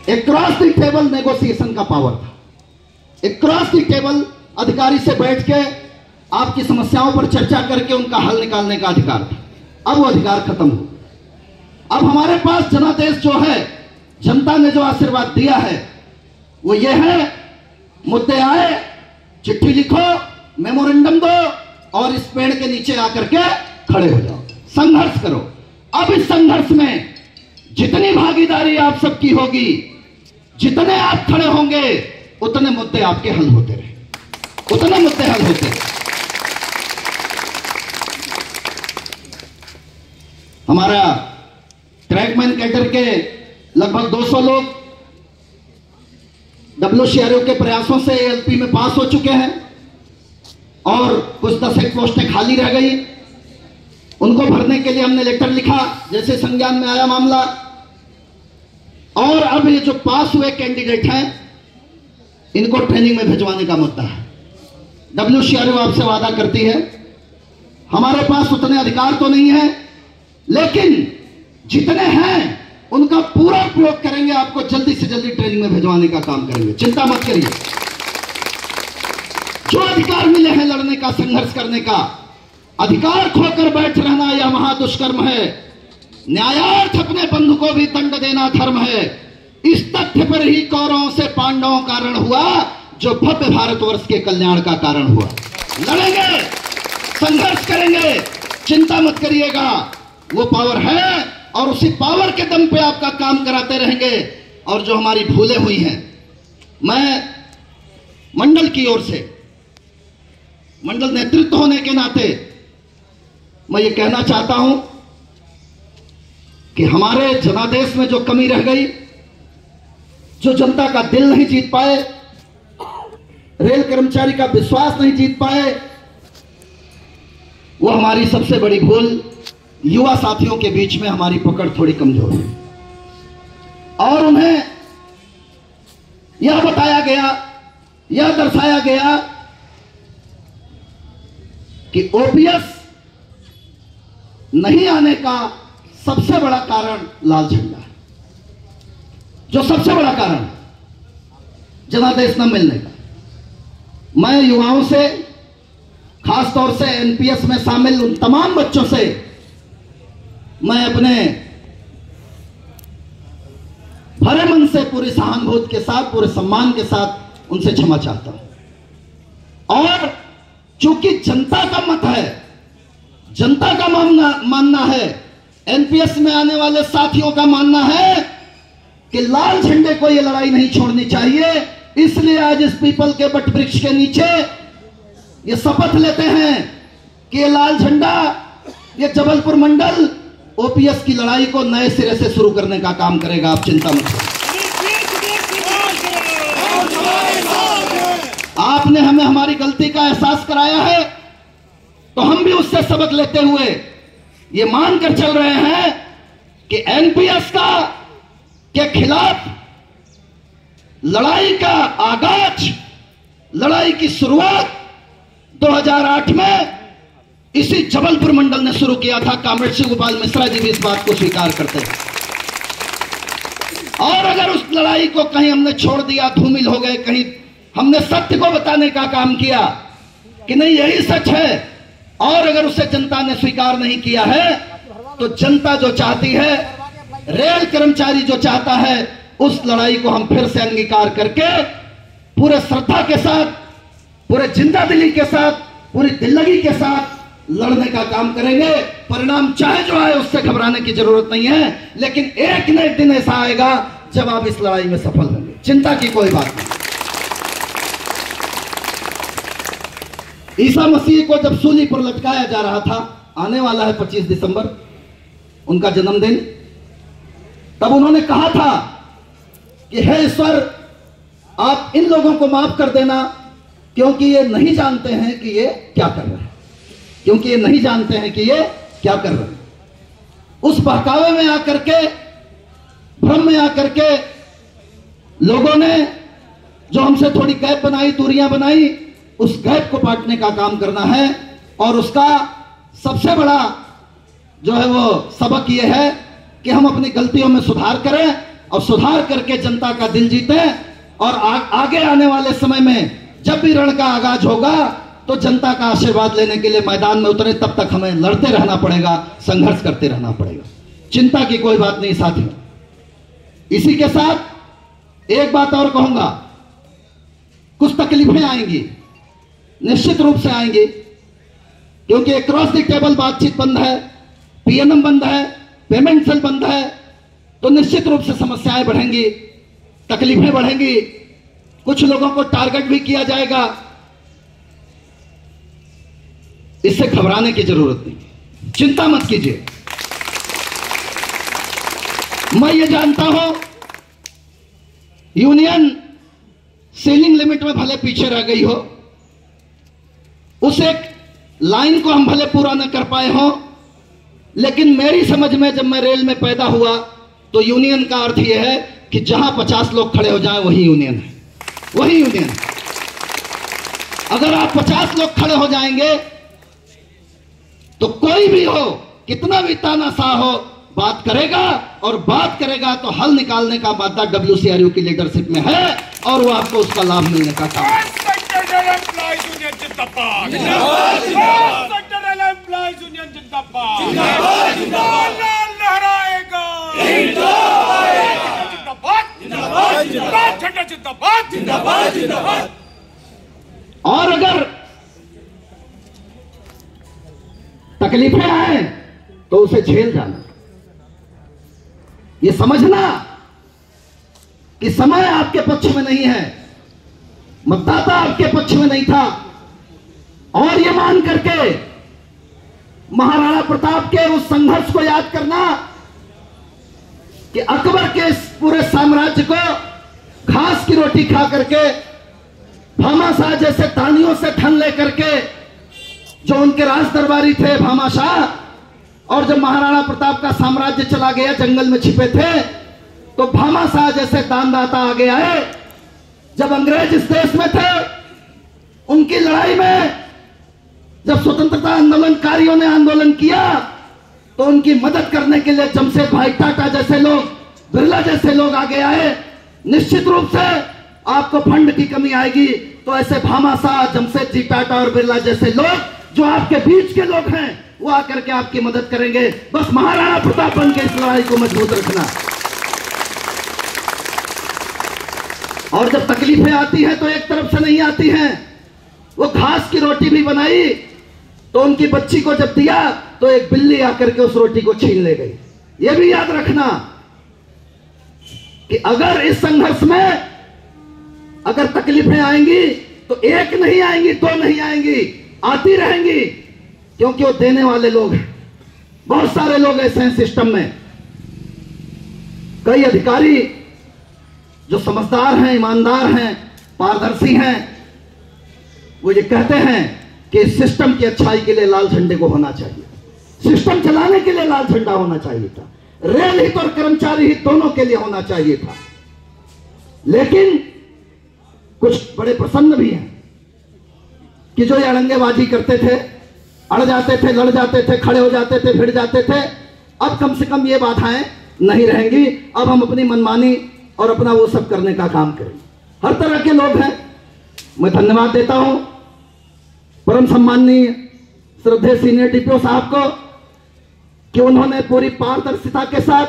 एक cross the table negotiation का power था, एक क्रॉस द टेबल अधिकारी से बैठ के आपकी समस्याओं पर चर्चा करके उनका हल निकालने का अधिकार था। अब वो अधिकार खत्म हो। अब हमारे पास जनादेश जो है, जनता ने जो आशीर्वाद दिया है वो ये है, मुद्दे आए, चिट्ठी लिखो, मेमोरेंडम दो और इस पेड़ के नीचे आकर के खड़े हो जाओ, संघर्ष करो। अब इस संघर्ष में जितनी भागीदारी आप सबकी होगी, जितने आप खड़े होंगे, उतने मुद्दे आपके हल होते रहे, उतने मुद्दे हल होते रहे। हमारा ट्रैकमैन कैडर के लगभग 200 लोग WCRO के प्रयासों से एलपी में पास हो चुके हैं और कुछ 10 एक पोस्टें खाली रह गई। उनको भरने के लिए हमने लेटर लिखा, जैसे संज्ञान में आया मामला। और अब ये जो पास हुए कैंडिडेट हैं, इनको ट्रेनिंग में भिजवाने का मुद्दा है। WCRO आपसे वादा करती है, हमारे पास उतने अधिकार तो नहीं है, लेकिन जितने हैं उनका पूरा उपयोग करेंगे, आपको जल्दी से जल्दी ट्रेनिंग में भिजवाने का काम करेंगे, चिंता मत करिए। जो अधिकार मिले हैं लड़ने का, संघर्ष करने का, अधिकार खोकर बैठ रहना यह महादुष्कर्म है। न्यायार्थ अपने बंधु को भी दंड देना धर्म है। इस तथ्य पर ही कौरवों से पांडवों का रण हुआ, जो भव्य भारतवर्ष के कल्याण का कारण हुआ। लड़ेंगे, संघर्ष करेंगे, चिंता मत करिएगा, वो पावर है और उसी पावर के दम पे आपका काम कराते रहेंगे। और जो हमारी भूलें हुई हैं, मैं मंडल की ओर से, मंडल नेतृत्व होने के नाते मैं ये कहना चाहता हूं कि हमारे जनादेश में जो कमी रह गई, जो जनता का दिल नहीं जीत पाए, रेल कर्मचारी का विश्वास नहीं जीत पाए, वो हमारी सबसे बड़ी भूल। युवा साथियों के बीच में हमारी पकड़ थोड़ी कमजोर है और उन्हें यह बताया गया, यह दर्शाया गया कि ओपीएस नहीं आने का सबसे बड़ा कारण लाल झंडा है, जो सबसे बड़ा कारण जनादेश न मिलने का। मैं युवाओं से, खासतौर से एनपीएस में शामिल उन तमाम बच्चों से मैं अपने भरे मन से, पूरी सहानुभूति के साथ, पूरे सम्मान के साथ उनसे क्षमा चाहता हूं। और चूंकि जनता का मत है, जनता का मानना है, एनपीएस में आने वाले साथियों का मानना है कि लाल झंडे को यह लड़ाई नहीं छोड़नी चाहिए, इसलिए आज इस पीपल के बट वृक्ष के नीचे ये शपथ लेते हैं कि ये लाल झंडा, ये जबलपुर मंडल ओपीएस की लड़ाई को नए सिरे से शुरू करने का काम करेगा। आप चिंता मत करिए। आपने हमें हमारी गलती का एहसास कराया है, तो हम भी उससे सबक लेते हुए ये मानकर चल रहे हैं कि एनपीएस के खिलाफ लड़ाई का आगाज, लड़ाई की शुरुआत 2008 में इसी जबलपुर मंडल ने शुरू किया था। कामरेड शिव गोपाल मिश्रा जी भी इस बात को स्वीकार करते हैं। और अगर उस लड़ाई को कहीं हमने छोड़ दिया, धूमिल हो गए, कहीं हमने सत्य को बताने का काम किया कि नहीं यही सच है, और अगर उसे जनता ने स्वीकार नहीं किया है, तो जनता जो चाहती है, रेल कर्मचारी जो चाहता है, उस लड़ाई को हम फिर से अंगीकार करके पूरे श्रद्धा के साथ, पूरे जिंदादिली के साथ, पूरी दिल्लगी के साथ लड़ने का काम करेंगे। परिणाम चाहे जो आए, उससे घबराने की जरूरत नहीं है, लेकिन एक न एक दिन ऐसा आएगा जब आप इस लड़ाई में सफल होंगे, चिंता की कोई बात नहीं। ईसा मसीह को जब सूली पर लटकाया जा रहा था, आने वाला है 25 दिसंबर उनका जन्मदिन, तब उन्होंने कहा था कि हे ईश्वर, आप इन लोगों को माफ कर देना, क्योंकि ये नहीं जानते हैं कि ये क्या कर रहे हैं, क्योंकि ये नहीं जानते हैं कि ये क्या कर रहे हैं। उस बहकावे में आकर के, भ्रम में आकर के लोगों ने जो हमसे थोड़ी गैप बनाई, दूरियां बनाई, उस गैप को पाटने का काम करना है। और उसका सबसे बड़ा जो है वो सबक ये है कि हम अपनी गलतियों में सुधार करें और सुधार करके जनता का दिल जीते। और आगे आने वाले समय में जब भी रण का आगाज होगा तो जनता का आशीर्वाद लेने के लिए मैदान में उतरे, तब तक हमें लड़ते रहना पड़ेगा, संघर्ष करते रहना पड़ेगा। चिंता की कोई बात नहीं साथियों। इसी के साथ एक बात और कहूंगा, कुछ तकलीफें आएंगी, निश्चित रूप से आएंगी, क्योंकि अक्रॉस द टेबल बातचीत बंद है, पीएनएम बंद है, पेमेंट सेल बंद है, तो निश्चित रूप से समस्याएं बढ़ेंगी, तकलीफें बढ़ेंगी, कुछ लोगों को टारगेट भी किया जाएगा। इससे घबराने की जरूरत नहीं, चिंता मत कीजिए। मैं ये जानता हूं यूनियन सीलिंग लिमिट में भले पीछे रह गई हो, उस एक लाइन को हम भले पूरा न कर पाए हो, लेकिन मेरी समझ में जब मैं रेल में पैदा हुआ तो यूनियन का अर्थ यह है कि जहां 50 लोग खड़े हो जाएं वही यूनियन है, वही यूनियन है। अगर आप 50 लोग खड़े हो जाएंगे तो कोई भी हो, कितना भी तानाशाह हो, बात करेगा, और बात करेगा तो हल निकालने का मादा WCRU की लीडरशिप में है और वो आपको उसका लाभ मिलने का काम है। और अगर तकलीफें आए तो उसे झेल जाना, ये समझना कि समय आपके पक्ष में नहीं है, मतदाता आपके पक्ष में नहीं था, और ये मान करके महाराणा प्रताप के उस संघर्ष को याद करना कि अकबर के इस पूरे साम्राज्य को घास की रोटी खा करके, भामाशाह जैसे तानियों से ठन लेकर के, जो उनके राज दरबारी थे भामाशाह, और जब महाराणा प्रताप का साम्राज्य चला गया, जंगल में छिपे थे, तो भामाशाह जैसे दानदाता आगे आए। जब अंग्रेज इस देश में थे, उनकी लड़ाई में जब स्वतंत्रता आंदोलनकारियों ने आंदोलन किया तो उनकी मदद करने के लिए जमशेद भाई टाटा जैसे लोग, बिरला जैसे लोग आगे आए। निश्चित रूप से आपको फंड की कमी आएगी, तो ऐसे भामाशाह, जमशेद जी टाटा और बिरला जैसे लोग जो आपके बीच के लोग हैं, वो आकर के आपकी मदद करेंगे। बस महाराणा प्रताप बन के इस लड़ाई को मजबूत रखना। और जब तकलीफें आती हैं तो एक तरफ से नहीं आती हैं। वो घास की रोटी भी बनाई तो उनकी बच्ची को जब दिया तो एक बिल्ली आकर के उस रोटी को छीन ले गई। यह भी याद रखना कि अगर इस संघर्ष में अगर तकलीफें आएंगी तो एक नहीं आएंगी, दो नहीं आएंगी, आती रहेंगी, क्योंकि वो देने वाले लोग हैं। बहुत सारे लोग ऐसे हैं सिस्टम में, कई अधिकारी जो समझदार हैं, ईमानदार हैं, पारदर्शी हैं, वो ये कहते हैं कि इस सिस्टम की अच्छाई के लिए लाल झंडे को होना चाहिए, सिस्टम चलाने के लिए लाल झंडा होना चाहिए था, रेल हित और कर्मचारी हित दोनों के लिए होना चाहिए था। लेकिन कुछ बड़े प्रसन्न भी हैं कि जो ये अड़ंगेबाजी करते थे, अड़ जाते थे, लड़ जाते थे, खड़े हो जाते थे, भिड़ जाते थे, अब कम से कम ये बाधाएं नहीं रहेंगी। अब हम अपनी मनमानी और अपना वो सब करने का काम करेंगे। हर तरह के लोग हैं। मैं धन्यवाद देता हूं परम सम्माननीय श्रद्धेय सीनियर डीपीओ साहब को कि उन्होंने पूरी पारदर्शिता के साथ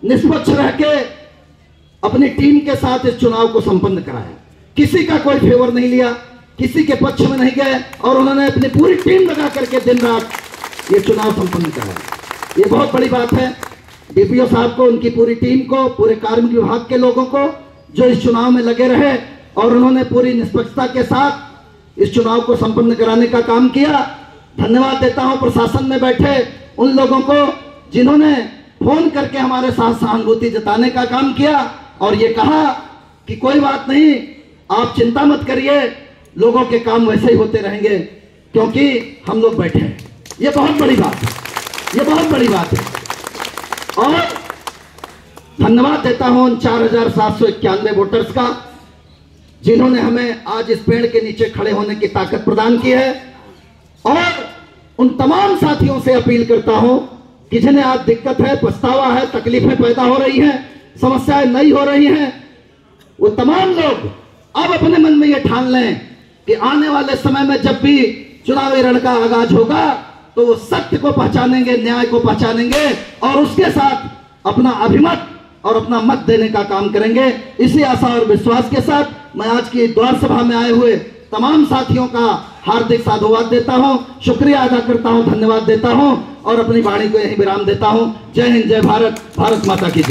निष्पक्ष रह के अपनी टीम के साथ इस चुनाव को संपन्न कराया। किसी का कोई फेवर नहीं लिया, किसी के पक्ष में नहीं गए, और उन्होंने अपनी पूरी टीम लगा करके दिन रात ये चुनाव संपन्न कराया। ये बहुत बड़ी बात है। डीपीओ साहब को, उनकी पूरी टीम को, पूरे कार्मिक विभाग के लोगों को जो इस चुनाव में लगे रहे और उन्होंने पूरी निष्पक्षता के साथ इस चुनाव को संपन्न कराने का काम किया। धन्यवाद देता हूं प्रशासन में बैठे उन लोगों को जिन्होंने फोन करके हमारे साथ सहानुभूति जताने का काम किया और ये कहा कि कोई बात नहीं, आप चिंता मत करिए, लोगों के काम वैसे ही होते रहेंगे क्योंकि हम लोग बैठे हैं। ये बहुत बड़ी बात है, ये बहुत बड़ी बात है। और धन्यवाद देता हूं उन 4791 वोटर्स का जिन्होंने हमें आज इस पेड़ के नीचे खड़े होने की ताकत प्रदान की है। और उन तमाम साथियों से अपील करता हूं कि जिन्हें आज दिक्कत है, पछतावा है, तकलीफें पैदा हो रही हैं, समस्याएं नई हो रही हैं, वो तमाम लोग अब अपने मन में ये ठान लें कि आने वाले समय में जब भी चुनावी रण का आगाज होगा तो वो सत्य को पहचानेंगे, न्याय को पहचानेंगे और उसके साथ अपना अभिमत और अपना मत देने का काम करेंगे। इसी आशा और विश्वास के साथ मैं आज की द्वार सभा में आए हुए तमाम साथियों का हार्दिक साधुवाद देता हूं, शुक्रिया अदा करता हूं, धन्यवाद देता हूं और अपनी वाणी को यहीं विराम देता हूं। जय हिंद, जय भारत, भारत माता की जय।